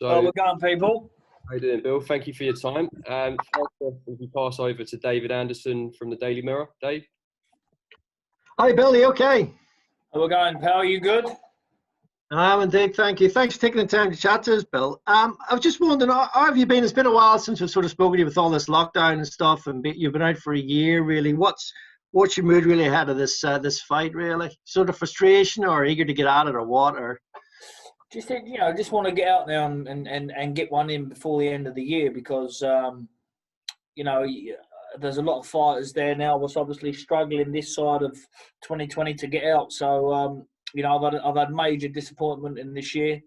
So, We're going, people. how you doing, Bill? Thank you for your time. First off, if you pass over to David Anderson from the Daily Mirror. Dave? Hi, Billy. Okay. How we're going, pal? You good? I'm indeed. Thank you. Thanks for taking the time to chat to us, Bill. I was just wondering, how have you been? It's been a while since we've sort of spoken to you with all this lockdown and stuff, and you've been out for a year, really. What's your mood really ahead of this fight, really? Sort of frustration, or eager to get at it, or what? Or Just want to get out there and get one in before the end of the year because there's a lot of fighters there now was obviously struggling this side of 2020 to get out. So I've had major disappointment in this year.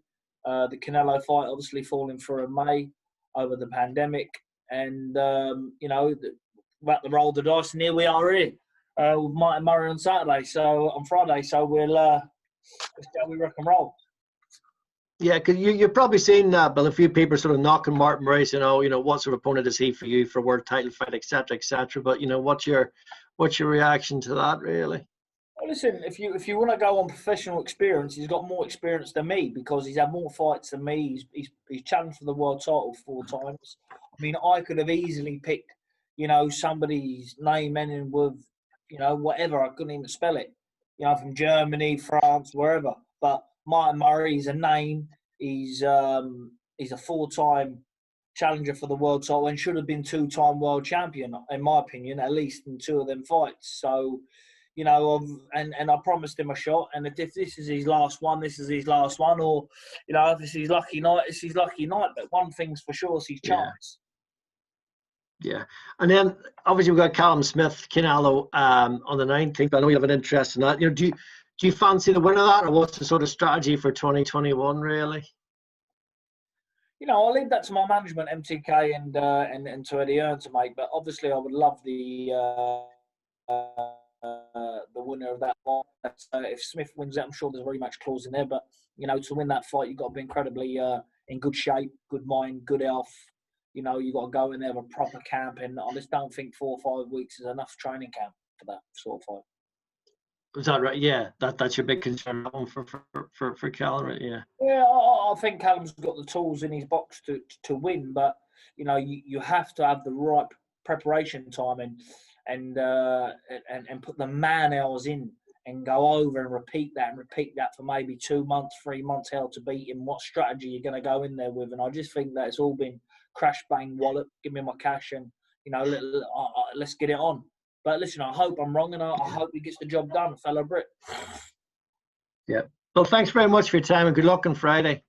The Canelo fight obviously falling through in May over the pandemic, and about to roll the dice, and here we are with Martin Murray on Saturday. So on Friday, so we'll shall we rock and roll. yeah, because you've probably seen Bill, a few people sort of knocking Martin Murray, what sort of opponent is he for you for a world title fight, etc., etc. But what's your reaction to that, really? Well, listen, if you want to go on professional experience, he's got more experience than me because he's had more fights than me. He's challenged for the world title 4 times. I mean, I could have easily picked, somebody's name ending with, whatever. I couldn't even spell it. From Germany, France, wherever. But Martin Murray, he's a name. He's a 4-time challenger for the world title and should have been 2-time world champion, in my opinion, at least in 2 of them fights. So, and I promised him a shot. And if this is his last one, this is his last one. Or, if this is his lucky night, it's his lucky night. But one thing's for sure, it's his chance. Yeah. And then, obviously, we've got Callum Smith, Canelo, on the 19th. I know you have an interest in that. Do you fancy the winner of that, or what's the sort of strategy for 2021, really? I'll leave that to my management, MTK, and to Eddie Earn to make. But obviously, I would love the winner of that fight. If Smith wins it, I'm sure there's a rematch clause in there. But to win that fight, you've got to be incredibly in good shape, good mind, good health. You've got to go in there with a proper camp, and I just don't think 4 or 5 weeks is enough training camp for that sort of fight. Is that right? Yeah, that's your big concern for Callum, right? Yeah. Yeah, I think Callum's got the tools in his box to win, but you have to have the right preparation time and put the man hours in and go over and repeat that for maybe 2 months, 3 months, how to beat him, what strategy you're going to go in there with. And I just think that it's all been crash, bang, wallet, give me my cash and, let's get it on. But listen, I hope I'm wrong and I hope he gets the job done, fellow Brit. Yeah. Well, thanks very much for your time and good luck on Friday.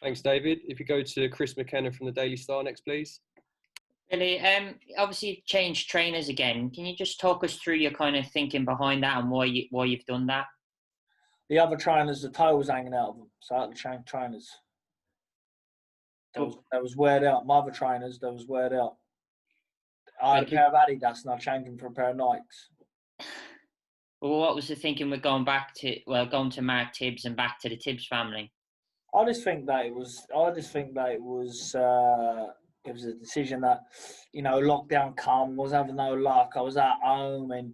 Thanks, David. If you go to Chris McKenna from the Daily Star next, please. Billy, obviously you've changed trainers again. Can you just talk us through your kind of thinking behind that and why you've done that? The other trainers, the toe was hanging out of them, so I had to change trainers. That was weared out. My other trainers, that was weared out. I had a pair of Adidas and I changed them for a pair of Nikes. Well, what was the thinking with going to Mark Tibbs and back to the Tibbs family? I just think that it was a decision that, lockdown come, was having no luck. I was at home and,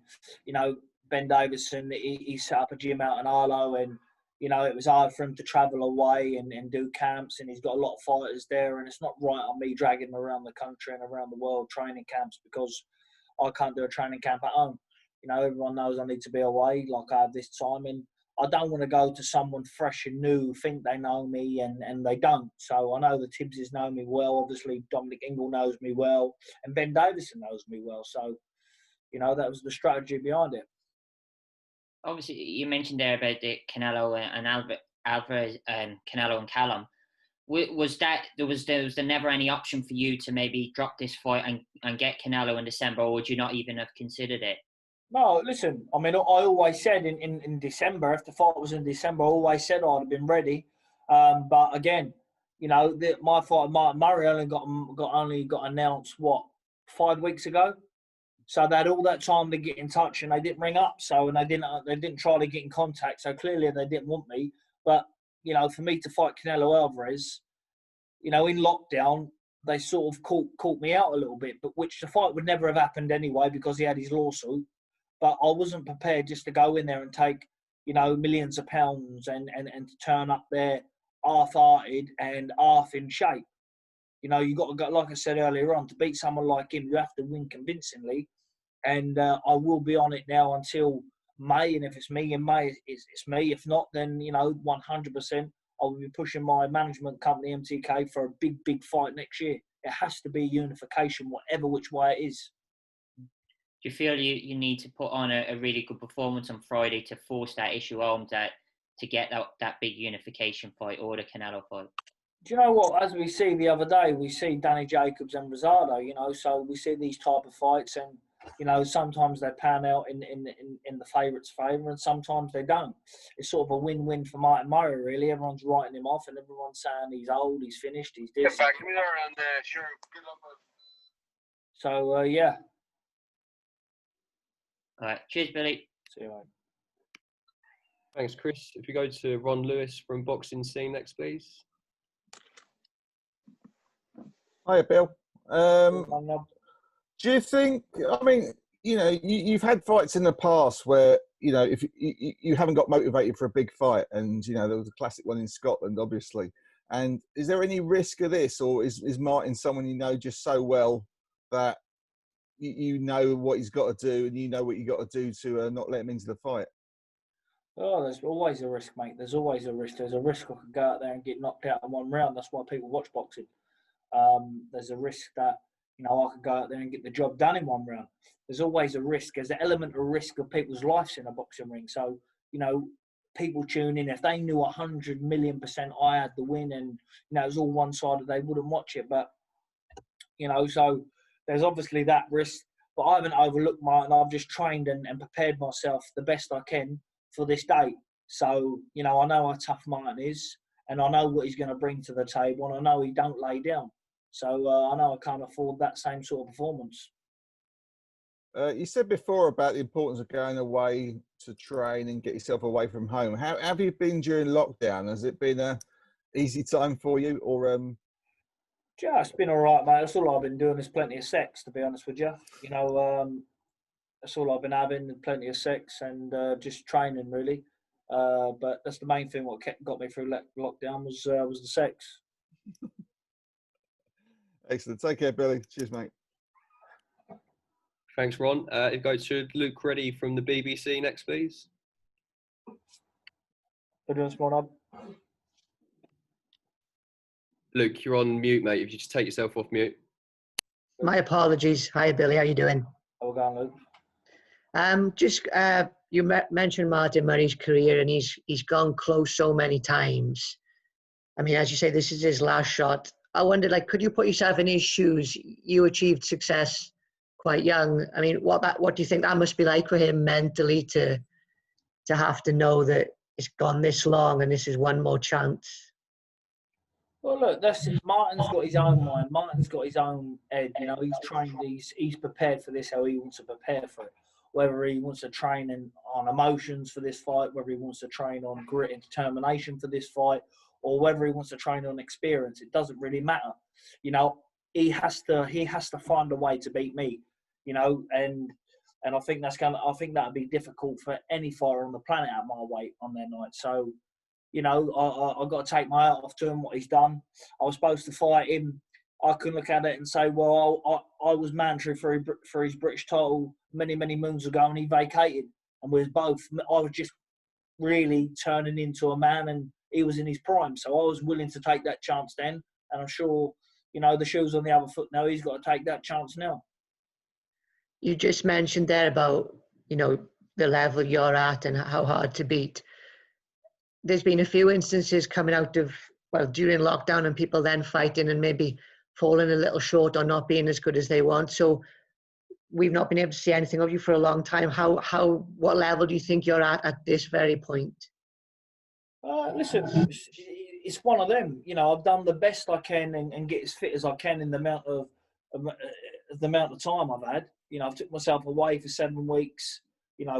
Ben Davison, he set up a gym out in Arlo and, it was hard for him to travel away and do camps, and he's got a lot of fighters there, and it's not right on me dragging him around the country and around the world training camps because I can't do a training camp at home. Everyone knows I need to be away like I have this time, and I don't want to go to someone fresh and new, think they know me, and they don't. So I know the Tibbses know me well. Obviously, Dominic Ingle knows me well, and Ben Davison knows me well. So, that was the strategy behind it. Obviously, you mentioned there about the Canelo and Alvarez, Canelo and Callum. Was there never any option for you to maybe drop this fight and get Canelo in December, or would you not even have considered it? No, listen, I mean, I always said in December, if the fight was in December, I always said I'd have been ready. But again, my fight, Martin Murray, only got announced, 5 weeks ago? So they had all that time to get in touch and they didn't ring up. And they didn't try to get in contact. So clearly they didn't want me. But, for me to fight Canelo Alvarez, in lockdown, they sort of caught me out a little bit, but which the fight would never have happened anyway because he had his lawsuit. But I wasn't prepared just to go in there and take, millions of pounds and to turn up there half-hearted and half in shape. You know, you got to go, like I said earlier on, to beat someone like him, you have to win convincingly. And I will be on it now until May. And if it's me in May, it's me. If not, then, 100%, I will be pushing my management company, MTK, for a big, big fight next year. It has to be unification, whatever which way it is. Do you feel you need to put on a really good performance on Friday to force that issue home, to get that big unification fight or the Canelo fight? Do you know what? As we see the other day, we see Danny Jacobs and Rosado, so we see these type of fights, and, sometimes they pan out in the favourite's favour and sometimes they don't. It's sort of a win-win for Martin Murray, really. Everyone's writing him off and everyone's saying he's old, he's finished, he's this. Get back in there and sure, good luck. So, yeah. All right. Cheers, Billy. See you later. Thanks, Chris. If you go to Ron Lewis from Boxing Scene next, please. Hiya, Bill. Do you think, I mean, you've had fights in the past where, if you haven't got motivated for a big fight, and, there was a classic one in Scotland, obviously. And is there any risk of this, or is Martin someone you know just so well that you know what he's got to do and you know what you got to do to not let him into the fight? Oh, there's always a risk, mate. There's always a risk. There's a risk I could go out there and get knocked out in one round. That's why people watch boxing. There's a risk that, I could go out there and get the job done in one round. There's always a risk. There's an element of risk of people's lives in a boxing ring. So, people tune in. If they knew 100 million% I had the win and, it was all one-sided, they wouldn't watch it. But, so there's obviously that risk. But I haven't overlooked Martin. I've just trained and prepared myself the best I can for this date. So, I know how tough Martin is and I know what he's going to bring to the table and I know he don't lay down. So I know I can't afford that same sort of performance. You said before about the importance of going away to train and get yourself away from home. How have you been during lockdown? Has it been a easy time for you, or? Yeah, it's been all right, mate. That's all I've been doing is plenty of sex, to be honest with you. That's all I've been having, plenty of sex and just training, really. But that's the main thing. What got me through lockdown was the sex. Excellent. Take care, Billy. Cheers, mate. Thanks, Ron. If you go to Luke Reddy from the BBC next, please. Luke, you're on mute, mate. If you just take yourself off mute. My apologies. Hi, Billy. How you doing? How we going, Luke? You mentioned Martin Murray's career, and he's gone close so many times. I mean, as you say, this is his last shot. I wondered, could you put yourself in his shoes? You achieved success quite young. I mean, what do you think that must be like for him mentally to have to know that it's gone this long and this is one more chance? Well, look, Martin's got his own mind. Martin's got his own head. He's trained. He's prepared for this how he wants to prepare for it. Whether he wants to train on emotions for this fight, whether he wants to train on grit and determination for this fight, or whether he wants to train on experience, it doesn't really matter. He has to find a way to beat me. And I think that'd be difficult for any fighter on the planet at my weight on their night. So, I got to take my hat off to him, what he's done. I was supposed to fight him. I couldn't look at it and say, well, I was mandatory for his British title many, many moons ago and he vacated. And we was both, I was just really turning into a man and he was in his prime. So I was willing to take that chance then. And I'm sure, the shoe's on the other foot now. He's got to take that chance now. You just mentioned there about, the level you're at and how hard to beat. There's been a few instances coming out of, during lockdown and people then fighting and maybe falling a little short or not being as good as they want. So we've not been able to see anything of you for a long time. What level do you think you're at this very point? Listen, it's one of them. I've done the best I can and get as fit as I can in the amount of time I've had. I've took myself away for 7 weeks.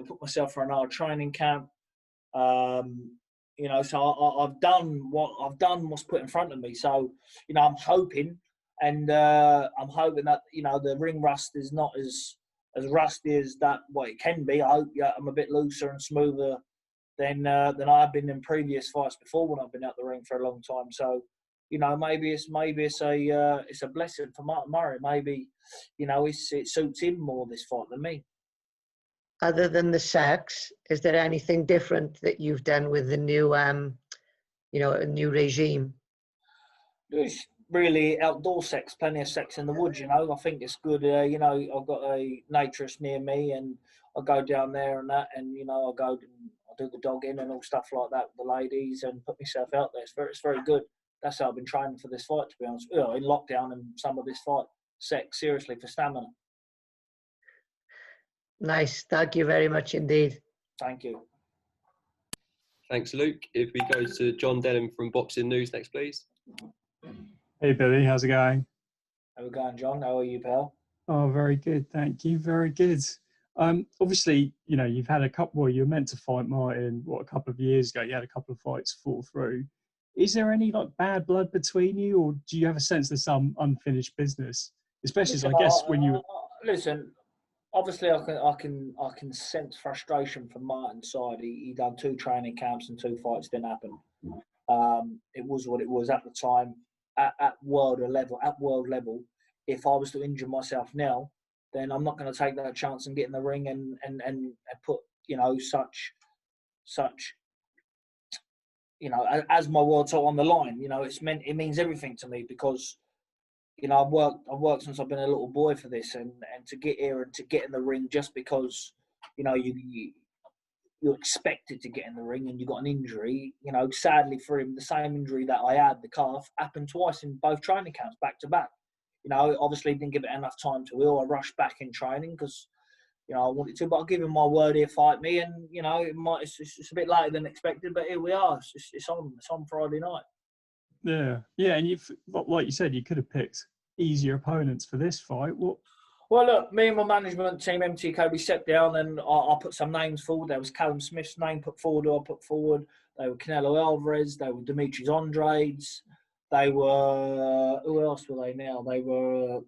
Put myself for another training camp. So I've done what's put in front of me. So, I'm hoping, and I'm hoping that the ring rust is not as rusty as that what it can be. I hope I'm a bit looser and smoother than I've been in previous fights before when I've been out the ring for a long time. So, you know, maybe it's a blessing for Martin Murray. Maybe, you know, it suits him more this fight than me. Other than the sex, is there anything different that you've done with the new, you know, a new regime? There's really outdoor sex, plenty of sex in the woods, you know. I think it's good. You know, I've got a naturist near me, and I go down there and that, and, you know, I do the dogging and all stuff like that with the ladies and put myself out there. It's very good. That's how I've been training for this fight, to be honest. You know, in lockdown and some of this fight, sex, seriously, for stamina. Nice. Thank you very much indeed. Thank you. Thanks, Luke. If we go to John Denham from Boxing News next, please. Hey, Billy. How's it going? How we going, John? How are you, pal? Oh, very good. Thank you. Very good. Obviously, you know, you've had a couple. Well, you were meant to fight Martin, a couple of years ago. You had a couple of fights fall through. Is there any like bad blood between you, or do you have a sense there's some unfinished business? Especially, Listen, I guess, when you listen. Obviously, I can sense frustration from Martin's side. He done 2 training camps and 2 fights, didn't happen. It was what it was at the time. At world level, if I was to injure myself now, then I'm not going to take that chance and get in the ring and put, you know, such, you know, as my world title on the line. You know, it means everything to me because, you know, I've worked since I've been a little boy for this, and to get here and to get in the ring just because, you know, you're expected to get in the ring and you got an injury. You know, sadly for him, the same injury that I had, the calf, happened twice in both training camps back to back. You know, obviously didn't give it enough time to heal. I rushed back in training because, you know, I wanted to, but I'll give him my word he'll fight me. And, you know, it's a bit later than expected, but here we are. It's on Friday night. Yeah, and you've, like you said, you could have picked easier opponents for this fight. What? Well, look, me and my management team, MTK, we sat down and I put some names forward. There was Callum Smith's name put forward, who I put forward. They were Canelo Alvarez. They were Demetrius Andrade's. They were, who else were they now? They were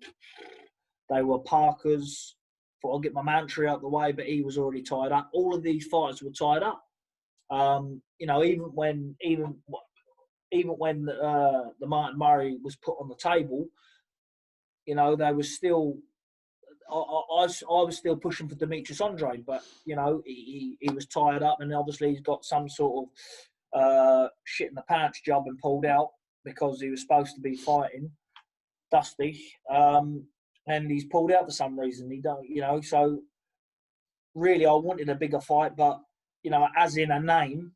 Parker's. Thought I'll get my Mantry out the way, but he was already tied up. All of these fighters were tied up. You know, even when the Martin Murray was put on the table, you know, they were still. I was still pushing for Demetrius Andrade, but, you know, he was tied up, and obviously he's got some sort of shit in the pants job and pulled out because he was supposed to be fighting Dusty, and he's pulled out for some reason. He don't, you know. So really, I wanted a bigger fight, but, you know, as in a name,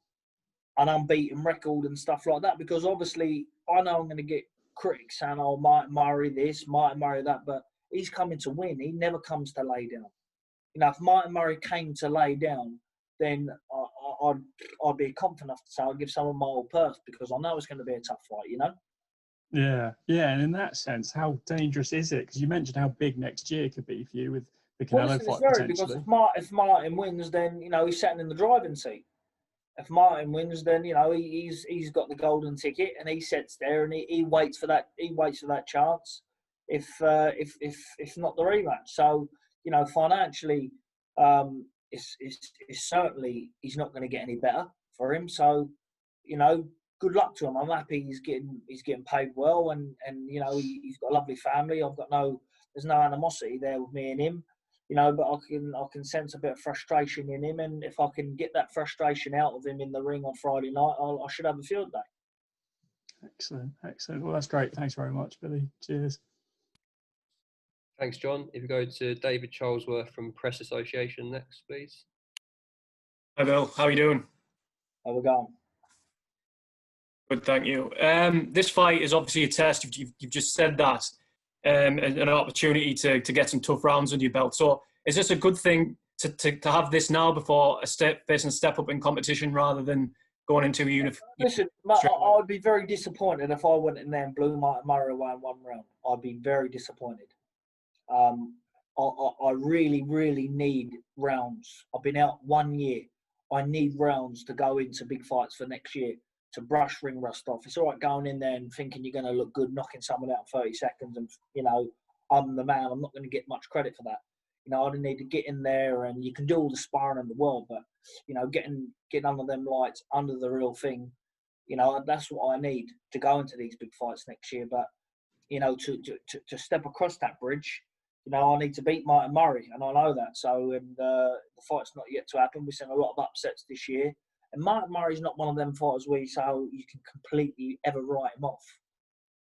an unbeaten record and stuff like that, because obviously I know I'm going to get critics saying, "Oh, Martin Murray this, Martin Murray that," but he's coming to win. He never comes to lay down. You know, if Martin Murray came to lay down, then I'd be confident enough to say I'd give someone my old purse because I know it's going to be a tough fight, you know? Yeah, and in that sense, how dangerous is it? Because you mentioned how big next year could be for you with the Canelo fight potentially. Because if Martin wins, then, you know, he's sitting in the driving seat. If Martin wins, then, you know, he's got the golden ticket and he sits there and he waits for that chance. If not the rematch. So, you know, financially, it's certainly he's not going to get any better for him. So, you know, good luck to him. I'm happy he's getting paid well, and you know, he's got a lovely family. There's no animosity there with me and him, you know, but I can sense a bit of frustration in him, and if I can get that frustration out of him in the ring on Friday night, I should have a field day. Excellent. Well, that's great. Thanks very much, Billy. Cheers. Thanks, John. If you go to David Charlesworth from Press Association next, please. Hi, Bill. How are you doing? How we going? Good, thank you. This fight is obviously a test. You've just said that, an opportunity to get some tough rounds under your belt. So, is this a good thing to have this now before facing a step up in competition rather than going into a uniform? Listen, I'd be very disappointed if I went in there and blew Martin Murray away in 1 round. I'd be very disappointed. I really, really need rounds. I've been out 1 year. I need rounds to go into big fights for next year, to brush ring rust off. It's all right going in there and thinking you're going to look good, knocking someone out in 30 seconds and, you know, I'm the man. I'm not going to get much credit for that. You know, I didn't need to get in there, and you can do all the sparring in the world, but, you know, getting under them lights, under the real thing, you know, that's what I need to go into these big fights next year. But, you know, to step across that bridge, you know, I need to beat Martin Murray, and I know that. So, and the fight's not yet to happen. We've seen a lot of upsets this year. And Martin Murray's not one of them fighters where you say, oh, you can completely ever write him off.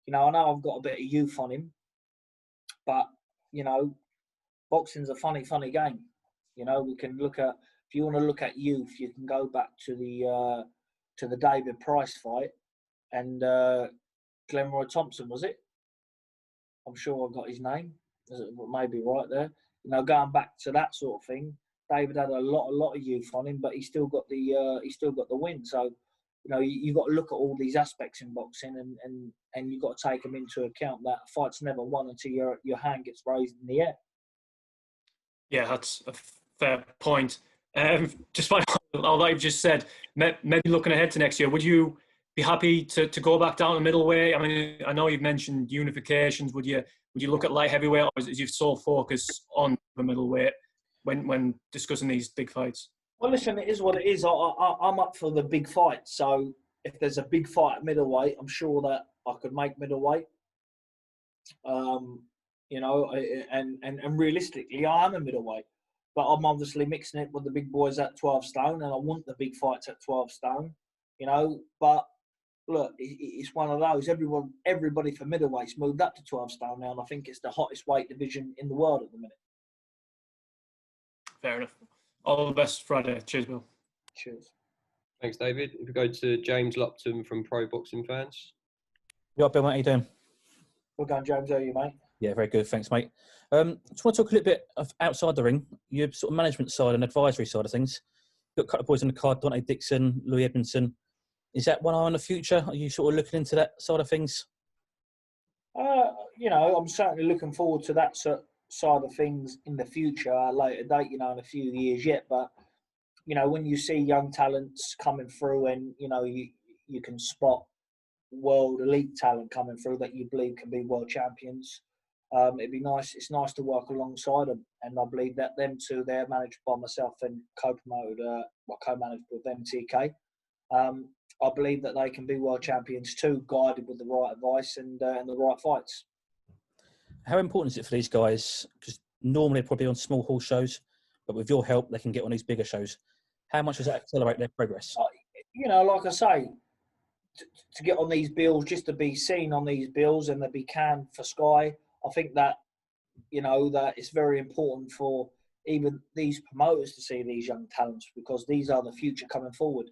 You know, I know I've got a bit of youth on him, but, you know, boxing's a funny game. You know, we can look at, if you want to look at youth, you can go back to the David Price fight and Glenroy Thompson, was it? I'm sure I got his name. Maybe right there. You know, going back to that sort of thing, David had a lot of youth on him, but he still got the win. So, you know, you've got to look at all these aspects in boxing, and you've got to take them into account. That a fight's never won until your hand gets raised in the air. Yeah, that's a fair point. Just like all I've just said, maybe looking ahead to next year, would you be happy to go back down to middleweight? I mean, I know you've mentioned unifications. Would you look at light heavyweight, or is your sole focus on the middleweight when discussing these big fights? Well, listen, it is what it is. I'm up for the big fight. So if there's a big fight at middleweight, I'm sure that I could make middleweight. You know, and realistically, I am a middleweight. But I'm obviously mixing it with the big boys at 12 stone, and I want the big fights at 12 stone, you know. But look, it's one of those. Everybody for middleweight's moved up to 12 stone now, and I think it's the hottest weight division in the world at the minute. Fair enough. All the best Friday. Cheers, Bill. Cheers. Thanks, David. If we go to James Lupton from Pro Boxing Fans. You all right, Bill, mate? How you doing? Well done, James. How are you, mate? Yeah, very good. Thanks, mate. Just want to talk a little bit of outside the ring, your sort of management side and advisory side of things. You've got a couple of boys on the card, Dante Dixon, Louis Edmondson. Is that one eye on the future? Are you sort of looking into that side of things? You know, I'm certainly looking forward to that side of things in the future, at a later date, you know, in a few years yet. But, you know, when you see young talents coming through and, you know, you can spot world elite talent coming through that you believe can be world champions, it'd be nice. It's nice to work alongside them, and I believe that them two, they're managed by myself and co-managed with MTK. I believe that they can be world champions too, guided with the right advice and the right fights. How important is it for these guys? Because normally probably on small hall shows, but with your help, they can get on these bigger shows. How much does that accelerate their progress? You know, like I say, to get on these bills, just to be seen on these bills and to be canned for Sky, I think that, you know, that it's very important for even these promoters to see these young talents, because these are the future coming forward.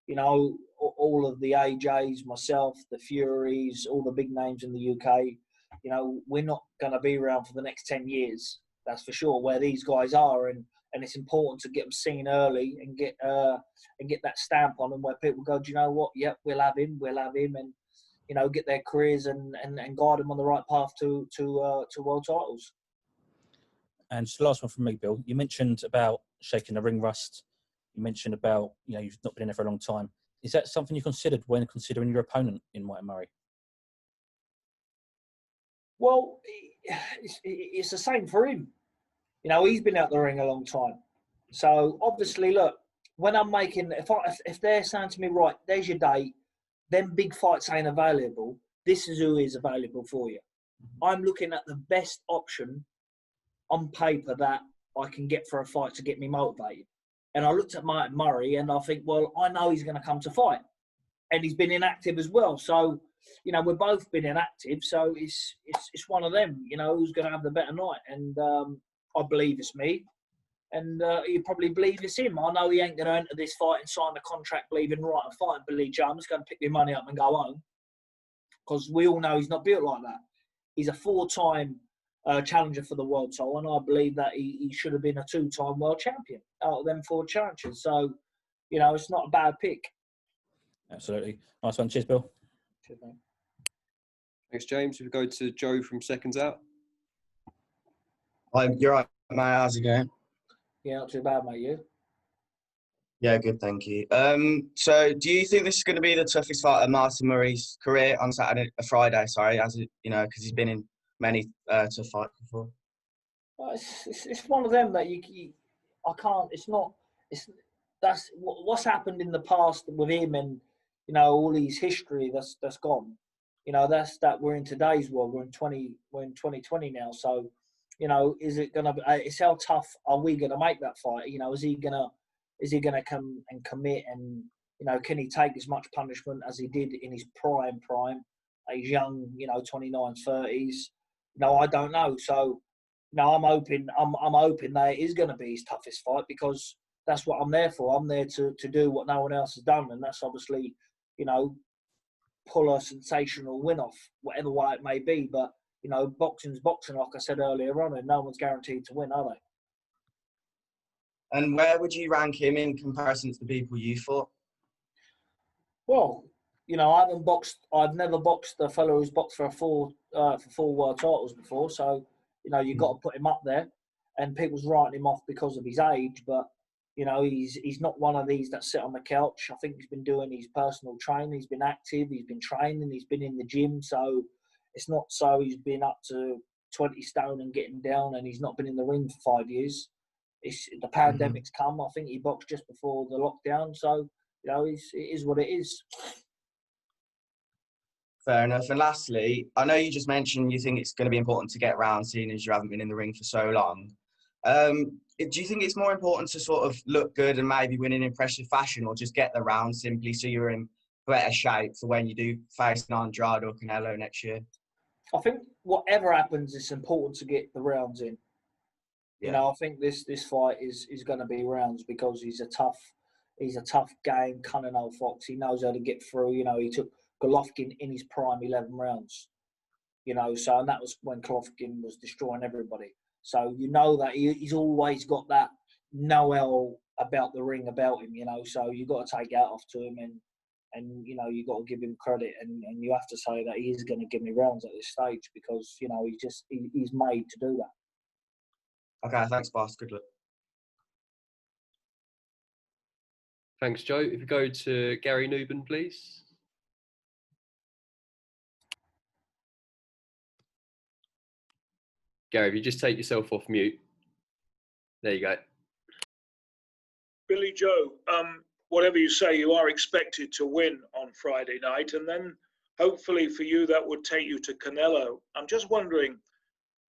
You know, all of the AJs, myself, the Furies, all the big names in the UK, you know, we're not going to be around for the next 10 years. That's for sure, where these guys are. And it's important to get them seen early and get that stamp on them where people go, do you know what? Yep, we'll have him. And, you know, get their careers and guide them on the right path to world titles. And just the last one from me, Bill. You mentioned about shaking the ring rust. You mentioned about, you know, you've not been in there for a long time. Is that something you considered when considering your opponent in Martin Murray? Well, it's the same for him. You know, he's been out the ring a long time. So obviously, look, when I'm making, if they're saying to me, right, there's your date, then big fights ain't available, this is who is available for you. I'm looking at the best option on paper that I can get for a fight to get me motivated. And I looked at Martin Murray and I think, well, I know he's going to come to fight. And he's been inactive as well. So, you know, we've both been inactive. So it's one of them, you know, who's going to have the better night. And I believe it's me. And you probably believe it's him. I know he ain't going to enter this fight and sign the contract believing, right, I'm fighting Billy Joe, I'm just going to pick my money up and go home. Because we all know he's not built like that. He's a 4-time challenger for the world title, and I believe that he should have been a 2-time world champion out of them 4 challenges. So, you know, it's not a bad pick. Absolutely. Nice one. Cheers, Bill. Cheers, mate. Thanks, James. We go to Joe from Seconds Out. Hi, you're right, mate. How's it going? Yeah, not too bad, mate. You? Yeah, good, thank you. So, do you think this is going to be the toughest fight of Martin Murray's career on Friday? Sorry, as it, you know, because he's been in many tough fights before. Well, it's one of them that I can't. It's not. It's that's what's happened in the past with him, and all his history that's gone. That's that we're in today's world. We're in 2020 now. So, is it gonna? It's how tough are we gonna make that fight? Is he gonna come and commit? And can he take as much punishment as he did in his prime? He's young, 29s, 30s. I don't know. So. No, I'm hoping that it is going to be his toughest fight, because that's what I'm there for. I'm there to do what no one else has done, and that's obviously, pull a sensational win off, whatever way it may be. But boxing's boxing, like I said earlier on, and no one's guaranteed to win, are they? And where would you rank him in comparison to the people you fought? Well, I've never boxed a fellow who's boxed for four world titles before, so. You've got to put him up there, and people's writing him off because of his age. But he's not one of these that sit on the couch. I think he's been doing his personal training. He's been active. He's been training. He's been in the gym. So it's not so he's been up to 20 stone and getting down, and he's not been in the ring for 5 years. The pandemic's come. I think he boxed just before the lockdown. So it is what it is. Fair enough. And lastly, I know you just mentioned you think it's going to be important to get rounds, seeing as you haven't been in the ring for so long. Do you think it's more important to sort of look good and maybe win in impressive fashion, or just get the rounds simply so you're in better shape for when you do face an Andrade or Canelo next year? I think whatever happens, it's important to get the rounds in. Yeah. I think this fight is going to be rounds, because he's a tough game, cunning old fox. He knows how to get through. He took Golovkin in his prime 11 rounds, so, and that was when Golovkin was destroying everybody. So that he's always got that know-how about the ring about him, so you've got to take out off to him, and you've got to give him credit, and you have to say that he is going to give me rounds at this stage, because, he's made to do that. Okay, thanks, boss. Good luck. Thanks, Joe. If you go to Gary Newben, please. Gary, if you just take yourself off mute. There you go. Billy Joe, whatever you say, you are expected to win on Friday night, and then hopefully for you that would take you to Canelo. I'm just wondering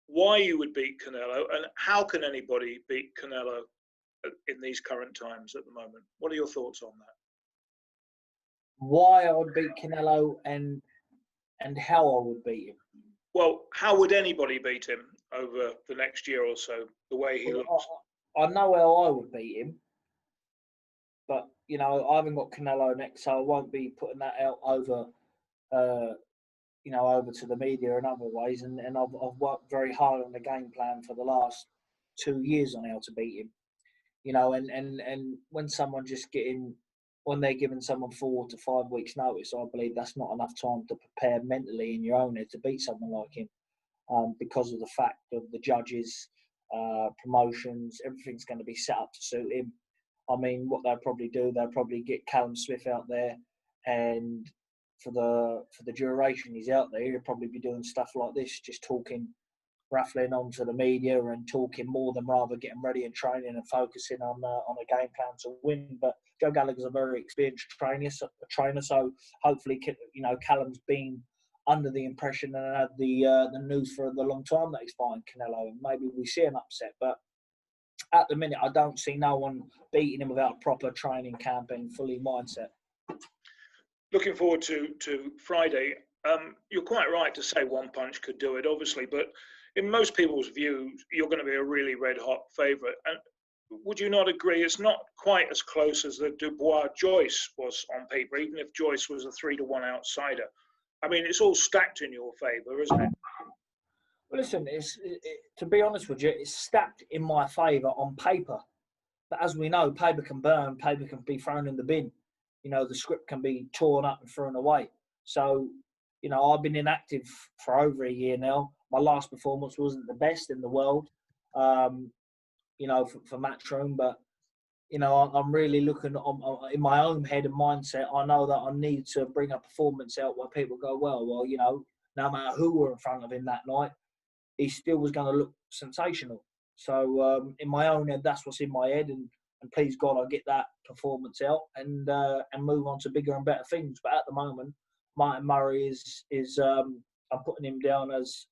why you would beat Canelo, and how can anybody beat Canelo in these current times at the moment? What are your thoughts on that? Why I would beat Canelo and how I would beat him? Well, how would anybody beat him over the next year or so, the way he looks? I know how I would beat him, but I haven't got Canelo next, so I won't be putting that out over, over to the media in other ways. And I've worked very hard on the game plan for the last 2 years on how to beat him. And when someone when they're giving someone 4 to 5 weeks notice, I believe that's not enough time to prepare mentally in your own head to beat someone like him, because of the fact of the judges, promotions, everything's going to be set up to suit him. I mean, what they'll probably do, they'll probably get Callum Smith out there, and for the duration he's out there, he'll probably be doing stuff like this, just rattling on to the media and talking more than rather getting ready and training and focusing on a game plan to win. But Joe Gallagher's a very experienced trainer, so hopefully, Callum's been under the impression and had the news for the long time that he's fighting Canelo, and maybe we see an upset. But at the minute, I don't see no one beating him without a proper training camp and fully mindset. Looking forward to Friday. You're quite right to say one punch could do it, obviously, but in most people's view, you're going to be a really red-hot favourite. And would you not agree it's not quite as close as the Dubois-Joyce was on paper, even if Joyce was a 3-1 outsider? I mean, it's all stacked in your favour, isn't it? Well, listen, to be honest with you, it's stacked in my favour on paper. But as we know, paper can burn, paper can be thrown in the bin. The script can be torn up and thrown away. So, I've been inactive for over a year now. My last performance wasn't the best in the world, for Matchroom. But, I'm really looking in my own head and mindset. I know that I need to bring a performance out where people go, well, no matter who were in front of him that night, he still was going to look sensational. So in my own head, that's what's in my head, and please God, I get that performance out and move on to bigger and better things. But at the moment, Martin Murray is I'm putting him down as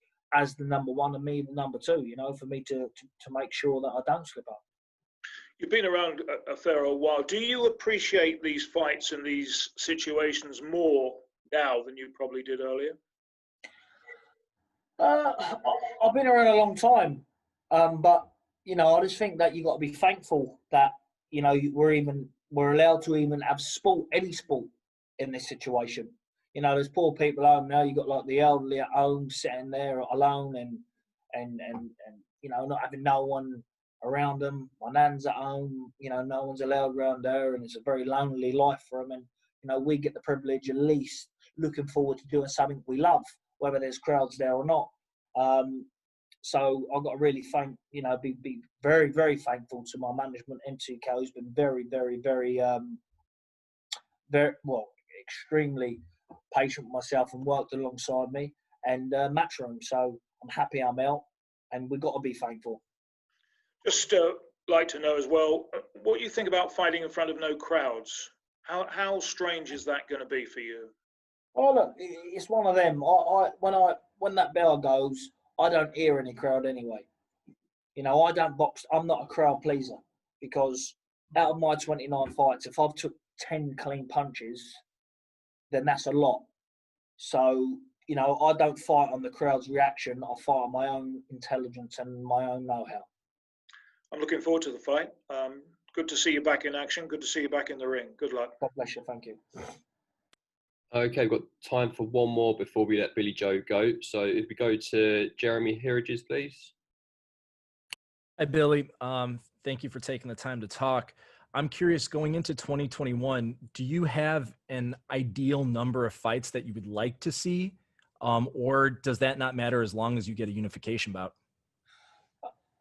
the number one and me the number two. You know, for me to make sure that I don't slip up. You've been around a fair old while. Do you appreciate these fights and these situations more now than you probably did earlier? I've been around a long time, but you know, I just think that you got to be thankful that you know we're allowed to even have any sport in this situation. You know, there's poor people at home now. You got like the elderly at home sitting there alone and you know not having no one around them. My nan's at home. You know, no one's allowed around her, and it's a very lonely life for them. And you know, we get the privilege at least looking forward to doing something we love, whether there's crowds there or not. So I've got to really be very, very thankful to my management, MTK, who's been very, very, very, extremely patient with myself and worked alongside me, and Matchroom. So I'm happy I'm out, and we've got to be thankful. Just like to know as well, what you think about fighting in front of no crowds? How strange is that going to be for you? Oh look, it's one of them. When that bell goes, I don't hear any crowd anyway. You know, I don't box. I'm not a crowd pleaser because out of my 29 fights, if I've took 10 clean punches, then that's a lot. So, you know, I don't fight on the crowd's reaction. I fight on my own intelligence and my own know-how. I'm looking forward to the fight. Good to see you back in action. Good to see you back in the ring. Good luck. God bless you. Thank you. Okay, we've got time for one more before we let Billy Joe go. So if we go to Jeremy Hirages, please. Hi, Billy. Thank you for taking the time to talk. I'm curious, going into 2021, do you have an ideal number of fights that you would like to see? Or does that not matter as long as you get a unification bout?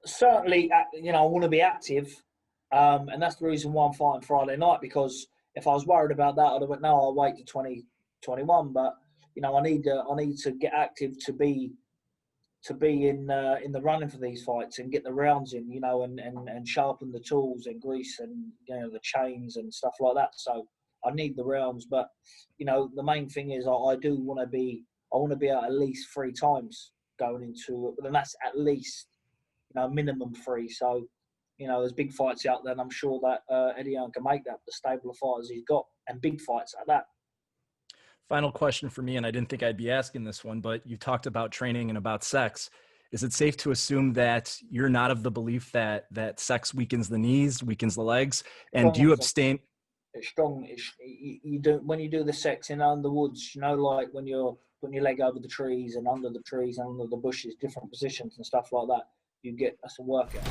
Certainly, you know, I want to be active. And that's the reason why I'm fighting Friday night, because if I was worried about that, I'd have went, no, I'll wait to 2021. But, you know, I need to get active to be in the running for these fights and get the rounds in, you know, and sharpen the tools and grease and, you know, the chains and stuff like that. So I need the rounds. But, you know, the main thing is I do want to be out at least 3 times going into it. But then that's at least, you know, minimum 3. So, you know, there's big fights out there, and I'm sure that Eddie Hearn can make that, the stable of fighters he's got, and big fights like that. Final question for me, and I didn't think I'd be asking this one, but you talked about training and about sex. Is it safe to assume that you're not of the belief that sex weakens the knees, weakens the legs, and do you abstain? It's strong. You do when you do the sex in the woods, you know, like when you're putting your leg over the trees and under the trees and under the bushes, different positions and stuff like that. You get that's a workout.